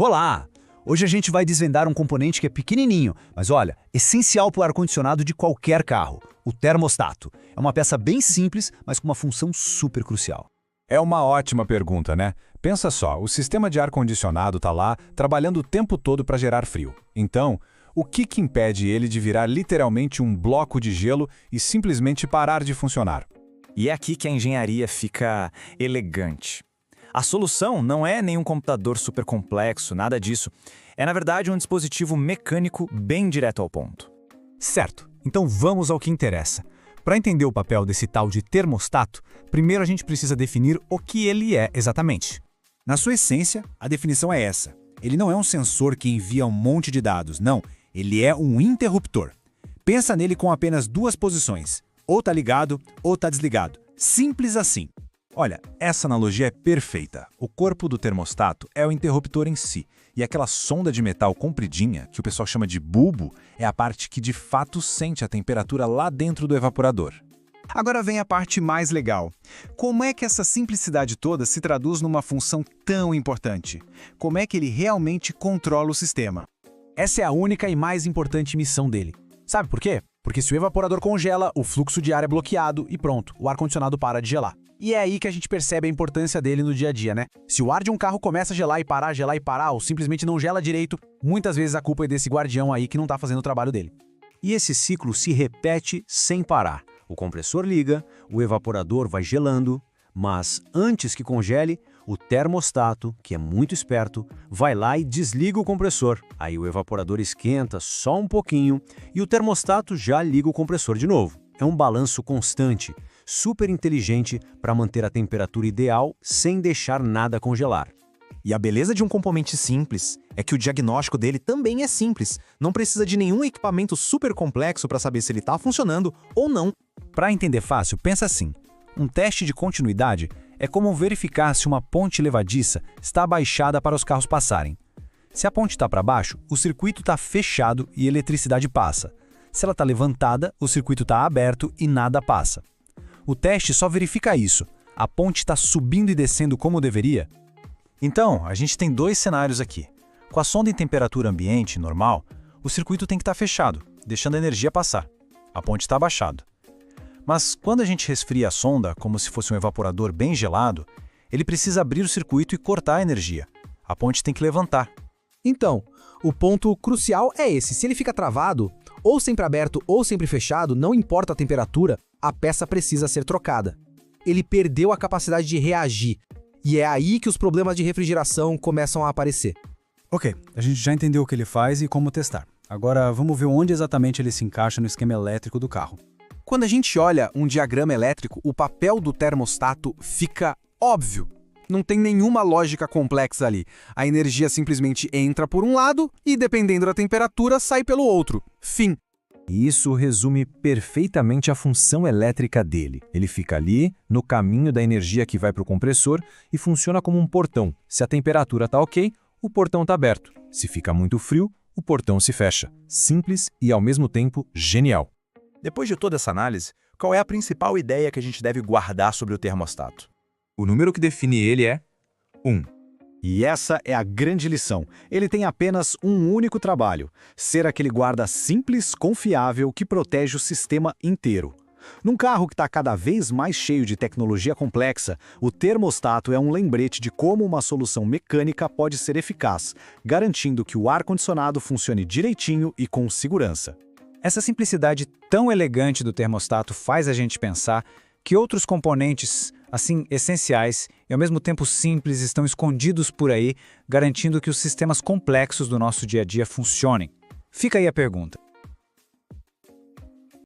Olá! Hoje a gente vai desvendar um componente que é pequenininho, mas olha, essencial para o ar-condicionado de qualquer carro, o termostato. É uma peça bem simples, mas com uma função super crucial. É uma ótima pergunta, né? Pensa só, o sistema de ar-condicionado está lá, trabalhando o tempo todo para gerar frio. Então, o que impede ele de virar literalmente um bloco de gelo e simplesmente parar de funcionar? E é aqui que a engenharia fica elegante. A solução não é nenhum computador super complexo, nada disso. É, na verdade, um dispositivo mecânico bem direto ao ponto. Certo, então vamos ao que interessa. Para entender o papel desse tal de termostato, primeiro a gente precisa definir o que ele é exatamente. Na sua essência, a definição é essa. Ele não é um sensor que envia um monte de dados, não. Ele é um interruptor. Pensa nele com apenas duas posições. Ou está ligado, ou está desligado. Simples assim. Olha, essa analogia é perfeita. O corpo do termostato é o interruptor em si, e aquela sonda de metal compridinha, que o pessoal chama de bulbo, é a parte que de fato sente a temperatura lá dentro do evaporador. Agora vem a parte mais legal. Como é que essa simplicidade toda se traduz numa função tão importante? Como é que ele realmente controla o sistema? Essa é a única e mais importante missão dele. Sabe por quê? Porque se o evaporador congela, o fluxo de ar é bloqueado e pronto, o ar-condicionado para de gelar. E é aí que a gente percebe a importância dele no dia a dia, né? Se o ar de um carro começa a gelar e parar, ou simplesmente não gela direito, muitas vezes a culpa é desse guardião aí que não está fazendo o trabalho dele. E esse ciclo se repete sem parar. O compressor liga, o evaporador vai gelando, mas antes que congele, o termostato, que é muito esperto, vai lá e desliga o compressor. Aí o evaporador esquenta só um pouquinho e o termostato já liga o compressor de novo. É um balanço constante, super inteligente para manter a temperatura ideal sem deixar nada congelar. E a beleza de um componente simples é que o diagnóstico dele também é simples. Não precisa de nenhum equipamento super complexo para saber se ele está funcionando ou não. Para entender fácil, pensa assim. Um teste de continuidade é como verificar se uma ponte levadiça está abaixada para os carros passarem. Se a ponte está para baixo, o circuito está fechado e a eletricidade passa. Se ela está levantada, o circuito está aberto e nada passa. O teste só verifica isso. A ponte está subindo e descendo como deveria? Então, a gente tem dois cenários aqui. Com a sonda em temperatura ambiente, normal, o circuito tem que estar fechado, deixando a energia passar. A ponte está abaixada. Mas quando a gente resfria a sonda, como se fosse um evaporador bem gelado, ele precisa abrir o circuito e cortar a energia. A ponte tem que levantar. Então, o ponto crucial é esse. Se ele fica travado, ou sempre aberto ou sempre fechado, não importa a temperatura, a peça precisa ser trocada. Ele perdeu a capacidade de reagir. E é aí que os problemas de refrigeração começam a aparecer. Ok, a gente já entendeu o que ele faz e como testar. Agora vamos ver onde exatamente ele se encaixa no esquema elétrico do carro. Quando a gente olha um diagrama elétrico, o papel do termostato fica óbvio. Não tem nenhuma lógica complexa ali. A energia simplesmente entra por um lado e, dependendo da temperatura, sai pelo outro. Fim. E isso resume perfeitamente a função elétrica dele. Ele fica ali, no caminho da energia que vai para o compressor e funciona como um portão. Se a temperatura está ok, o portão está aberto. Se fica muito frio, o portão se fecha. Simples e, ao mesmo tempo, genial. Depois de toda essa análise, qual é a principal ideia que a gente deve guardar sobre o termostato? O número que define ele é 1. E essa é a grande lição. Ele tem apenas um único trabalho: ser aquele guarda simples, confiável, que protege o sistema inteiro. Num carro que está cada vez mais cheio de tecnologia complexa, o termostato é um lembrete de como uma solução mecânica pode ser eficaz, garantindo que o ar-condicionado funcione direitinho e com segurança. Essa simplicidade tão elegante do termostato faz a gente pensar que outros componentes, assim, essenciais e ao mesmo tempo simples, estão escondidos por aí, garantindo que os sistemas complexos do nosso dia a dia funcionem. Fica aí a pergunta: